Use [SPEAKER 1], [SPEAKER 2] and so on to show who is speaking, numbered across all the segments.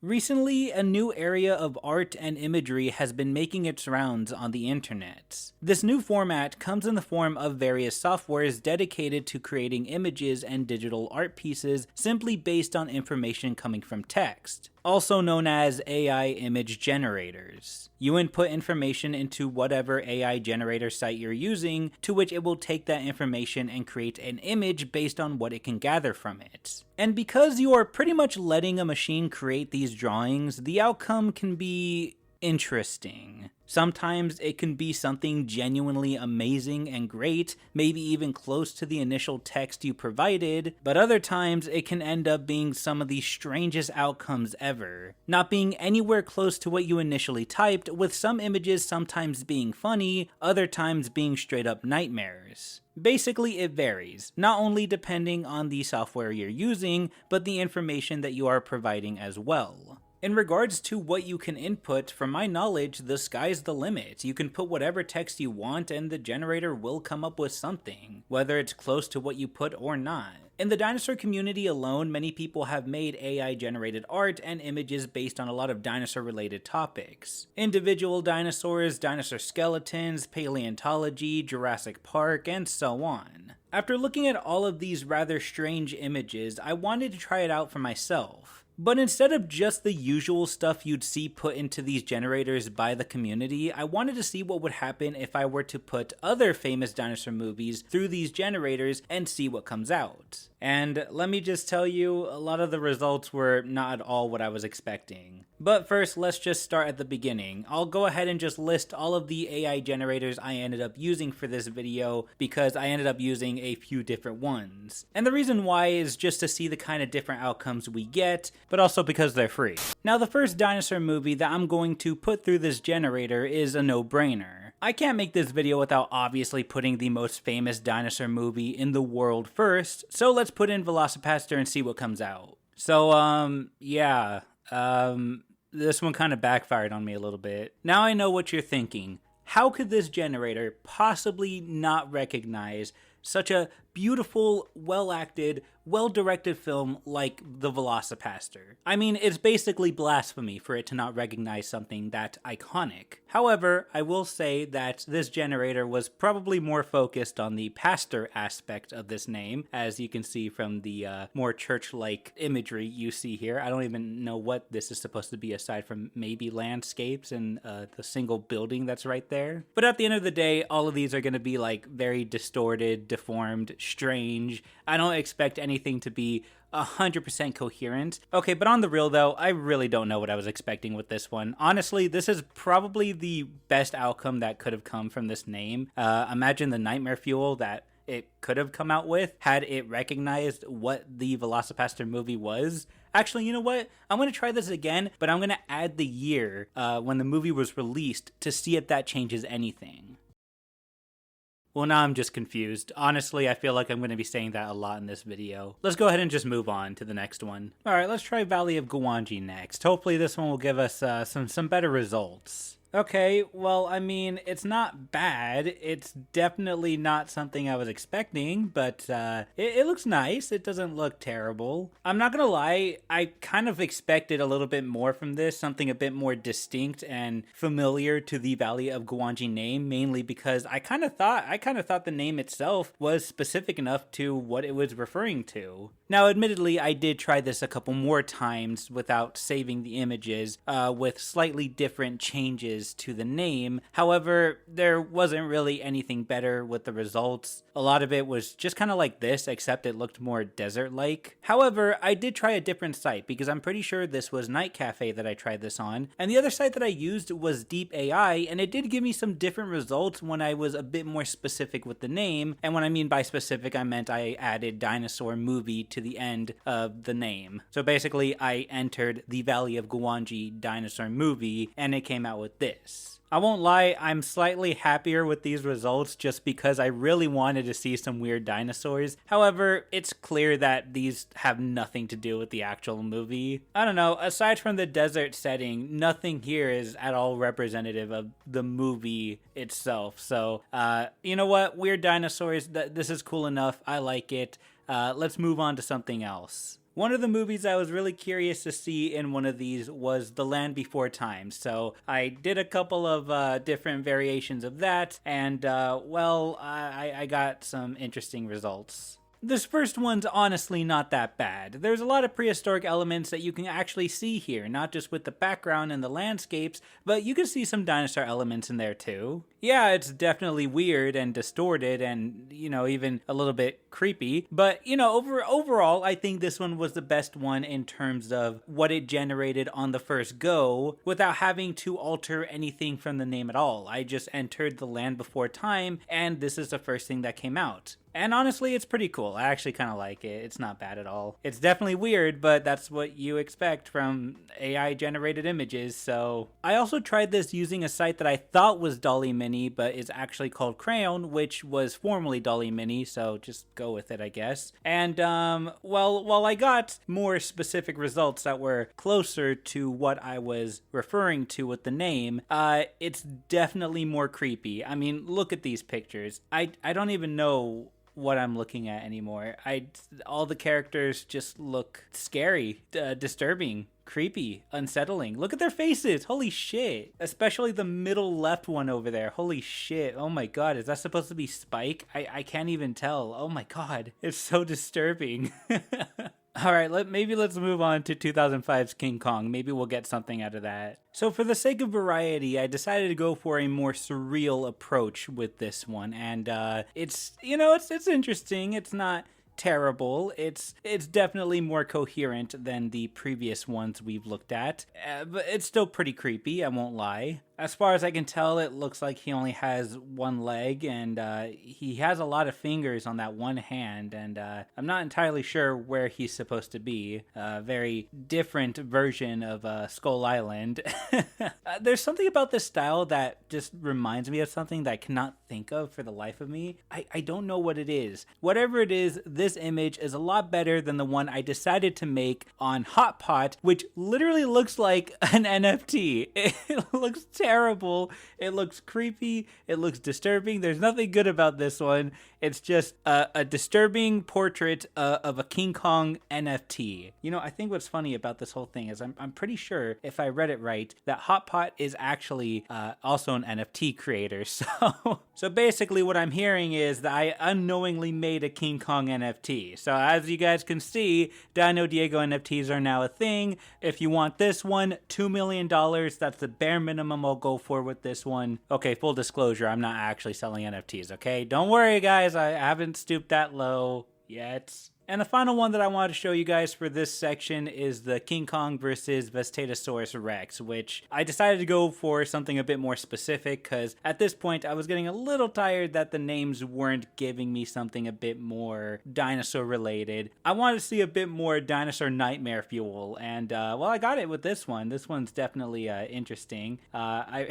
[SPEAKER 1] Recently, a new area of art and imagery has been making its rounds on the internet. This new format comes in the form of various softwares dedicated to creating images and digital art pieces simply based on information coming from text, also known as AI image generators. You input information into whatever AI generator site you're using, to which it will take that information and create an image based on what it can gather from it. And because you are pretty much letting a machine create these drawings, the outcome can be interesting. Sometimes it can be something genuinely amazing and great, maybe even close to the initial text you provided, but other times it can end up being some of the strangest outcomes ever, not being anywhere close to what you initially typed, with some images sometimes being funny, other times being straight up nightmares. Basically, it varies, not only depending on the software you're using, but the information that you are providing as well. In regards to what you can input, from my knowledge, the sky's the limit. You can put whatever text you want and the generator will come up with something, whether it's close to what you put or not. In the dinosaur community alone, many people have made AI generated art and images based on a lot of dinosaur related topics. Individual dinosaurs, dinosaur skeletons, paleontology, Jurassic Park, and so on. After looking at all of these rather strange images, I wanted to try it out for myself. But instead of just the usual stuff you'd see put into these generators by the community, I wanted to see what would happen if I were to put other famous dinosaur movies through these generators and see what comes out. And let me just tell you, a lot of the results were not at all what I was expecting. But first, let's just start at the beginning. I'll go ahead and just list all of the AI generators I ended up using for this video, because I ended up using a few different ones. And the reason why is just to see the kind of different outcomes we get, but also because they're free. Now, the first dinosaur movie that I'm going to put through this generator is a no-brainer. I can't make this video without obviously putting the most famous dinosaur movie in the world first, so let's put in Velocipaster and see what comes out. So, this one kind of backfired on me a little bit. Now I know what you're thinking. How could this generator possibly not recognize such a beautiful, well-acted, well-directed film like The Velocipaster? I mean, it's basically blasphemy for it to not recognize something that iconic. However, I will say that this generator was probably more focused on the pastor aspect of this name, as you can see from the more church-like imagery you see here. I don't even know what this is supposed to be aside from maybe landscapes and the single building that's right there. But at the end of the day, all of these are going to be like very distorted, deformed, strange. I don't expect anything to be 100% coherent. Okay, but on the real though, I really don't know what I was expecting with this one. Honestly, this is probably the best outcome that could have come from this name. Imagine the nightmare fuel that it could have come out with had it recognized what the Velocipaster movie was. Actually, you know what? I'm going to try this again, but I'm going to add the year when the movie was released to see if that changes anything. Well, now I'm just confused. Honestly, I feel like I'm going to be saying that a lot in this video. Let's go ahead and just move on to the next one. Alright, let's try Valley of Gwangi next. Hopefully this one will give us some better results. Okay, well, I mean, it's not bad. It's definitely not something I was expecting, but it looks nice. It doesn't look terrible. I'm not gonna lie, I kind of expected a little bit more from this, something a bit more distinct and familiar to the Valley of Gwangi name, mainly because I kind of thought the name itself was specific enough to what it was referring to. Now, admittedly, I did try this a couple more times without saving the images, with slightly different changes to the name. However, there wasn't really anything better with the results. A lot of it was just kind of like this, except it looked more desert-like. However, I did try a different site because I'm pretty sure this was Night Cafe that I tried this on, and the other site that I used was Deep AI, and it did give me some different results when I was a bit more specific with the name. And when I mean by specific, I meant I added dinosaur movie to the end of the name. So basically, I entered the Valley of Gwangi dinosaur movie, and it came out with this. I won't lie, I'm slightly happier with these results just because I really wanted to see some weird dinosaurs. However, it's clear that these have nothing to do with the actual movie. I don't know, aside from the desert setting, nothing here is at all representative of the movie itself. So, you know what? Weird dinosaurs, this is cool enough. I like it. Let's move on to something else. One of the movies I was really curious to see in one of these was The Land Before Time, so I did a couple of different variations of that, and I got some interesting results. This first one's honestly not that bad. There's a lot of prehistoric elements that you can actually see here, not just with the background and the landscapes, but you can see some dinosaur elements in there too. Yeah, it's definitely weird and distorted and, even a little bit creepy, but, overall, I think this one was the best one in terms of what it generated on the first go without having to alter anything from the name at all. I just entered The Land Before Time, and this is the first thing that came out. And honestly, it's pretty cool. I actually kind of like it. It's not bad at all. It's definitely weird, but that's what you expect from AI-generated images, so... I also tried this using a site that I thought was Dolly Mini, but is actually called Crayon, which was formerly Dolly Mini, so just go with it, I guess. And, while I got more specific results that were closer to what I was referring to with the name, it's definitely more creepy. I mean, look at these pictures. I don't even know what I'm looking at anymore. All the characters just look scary, disturbing, creepy, unsettling. Look at their faces. Holy shit. Especially the middle left one over there. Holy shit. Oh my god. Is that supposed to be Spike? I can't even tell. Oh my god. It's so disturbing. All right, let's move on to 2005's King Kong. Maybe we'll get something out of that. So for the sake of variety, I decided to go for a more surreal approach with this one, and it's interesting. It's not terrible. It's definitely more coherent than the previous ones we've looked at, but it's still pretty creepy, I won't lie. As far as I can tell, it looks like he only has one leg, and he has a lot of fingers on that one hand, and I'm not entirely sure where he's supposed to be. A very different version of Skull Island. There's something about this style that just reminds me of something that I cannot think of for the life of me. I don't know what it is. Whatever it is, this image is a lot better than the one I decided to make on Hotpot, which literally looks like an NFT. It looks terrible. It looks creepy. It looks disturbing. There's nothing good about this one. It's just a disturbing portrait of a King Kong NFT. I think what's funny about this whole thing is I'm pretty sure, if I read it right, that Hotpot is actually also an NFT creator. So basically what I'm hearing is that I unknowingly made a King Kong NFT. So as you guys can see, Dino Diego NFTs are now a thing. If you want this one, $2 million. That's the bare minimum I'll go for with this one. Okay, full disclosure, I'm not actually selling NFTs, okay? Don't worry, guys. I haven't stooped that low yet. And the final one that I wanted to show you guys for this section is the King Kong versus Vestatosaurus Rex, which I decided to go for something a bit more specific because at this point I was getting a little tired that the names weren't giving me something a bit more dinosaur related. I wanted to see a bit more dinosaur nightmare fuel, and I got it with this one. This one's definitely interesting. I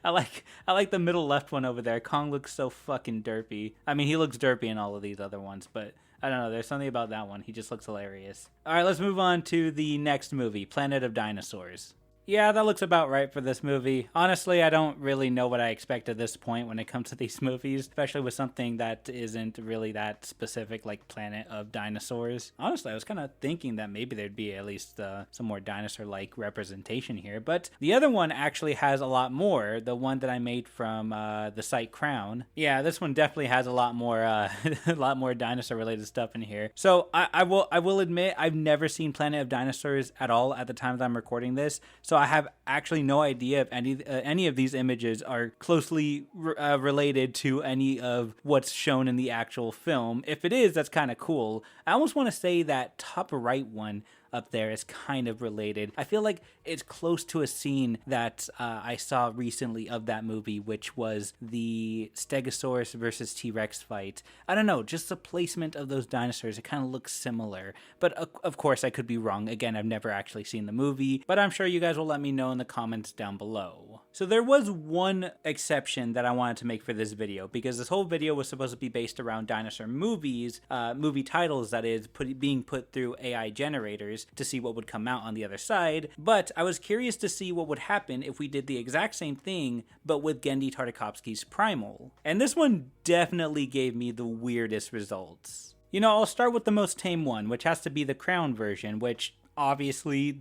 [SPEAKER 1] like the middle left one over there. Kong looks so fucking derpy. I mean, he looks derpy in all of these other ones, but I don't know, there's something about that one. He just looks hilarious. All right, let's move on to the next movie, Planet of Dinosaurs. Yeah, that looks about right for this movie. Honestly, I don't really know what I expect at this point when it comes to these movies, especially with something that isn't really that specific like Planet of Dinosaurs. Honestly, I was kind of thinking that maybe there'd be at least some more dinosaur-like representation here, but the other one actually has a lot more, the one that I made from the site Crown. Yeah, this one definitely has a lot more a lot more dinosaur-related stuff in here. So I will admit I've never seen Planet of Dinosaurs at all at the time that I'm recording this, so I have actually no idea if any of these images are closely related to any of what's shown in the actual film. If it is, that's kind of cool. I almost want to say that top right one up there is kind of related. I feel like it's close to a scene that I saw recently of that movie, which was the Stegosaurus versus T-Rex fight. I don't know, just the placement of those dinosaurs, it kind of looks similar. But of course, I could be wrong. Again, I've never actually seen the movie, but I'm sure you guys will let me know in the comments down below. So there was one exception that I wanted to make for this video, because this whole video was supposed to be based around dinosaur movies, movie titles that is, being put through AI generators to see what would come out on the other side, but I was curious to see what would happen if we did the exact same thing, but with Genndy Tartakovsky's Primal. And this one definitely gave me the weirdest results. I'll start with the most tame one, which has to be the crown version, which obviously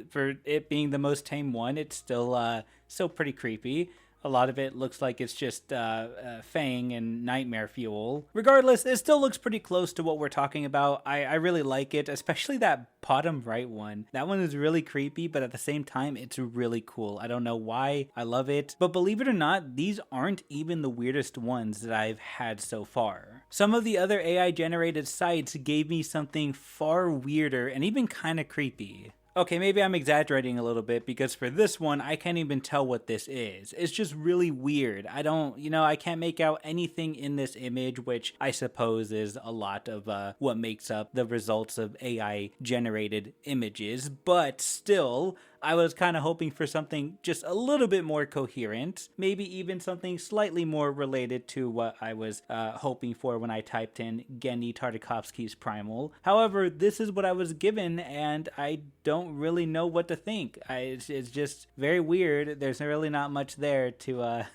[SPEAKER 1] for it being the most tame one, it's still pretty creepy. A lot of it looks like it's just Fang and nightmare fuel. Regardless, it still looks pretty close to what we're talking about. I really like it, especially that bottom right one. That one is really creepy, but at the same time, it's really cool. I don't know why. I love it. But believe it or not, these aren't even the weirdest ones that I've had so far. Some of the other AI generated sites gave me something far weirder and even kind of creepy. Okay, maybe I'm exaggerating a little bit because for this one, I can't even tell what this is. It's just really weird. I can't make out anything in this image, which I suppose is a lot of what makes up the results of AI generated images, but still, I was kind of hoping for something just a little bit more coherent, maybe even something slightly more related to what I was hoping for when I typed in Genndy Tartakovsky's Primal. However, this is what I was given, and I don't really know what to think. It's just very weird. There's really not much there to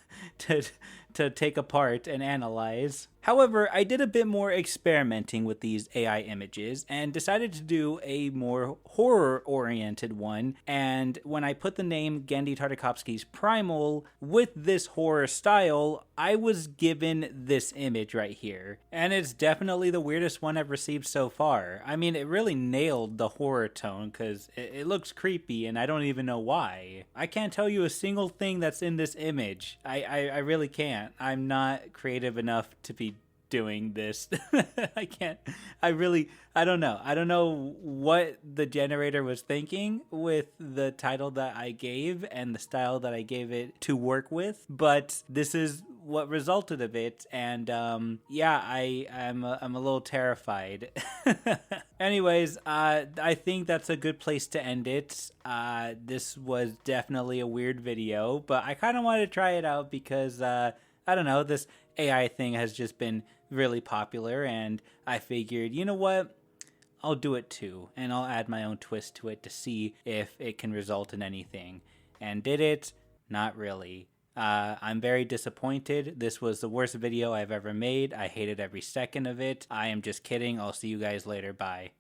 [SPEAKER 1] to take apart and analyze. However, I did a bit more experimenting with these AI images and decided to do a more horror-oriented one. And when I put the name Genndy Tartakovsky's Primal with this horror style, I was given this image right here. And it's definitely the weirdest one I've received so far. I mean, it really nailed the horror tone because it looks creepy and I don't even know why. I can't tell you a single thing that's in this image. I really can't. I'm not creative enough to be doing this. I can't. I don't know. I don't know what the generator was thinking with the title that I gave and the style that I gave it to work with, but this is what resulted of it, and I'm a little terrified. Anyways, I think that's a good place to end it. This was definitely a weird video, but I kind of wanted to try it out because I don't know, this AI thing has just been really popular, and I figured, you know what, I'll do it too, and I'll add my own twist to it to see if it can result in anything. And did it? Not really. I'm very disappointed. This was the worst video I've ever made. I hated every second of it. I am just kidding. I'll see you guys later. Bye.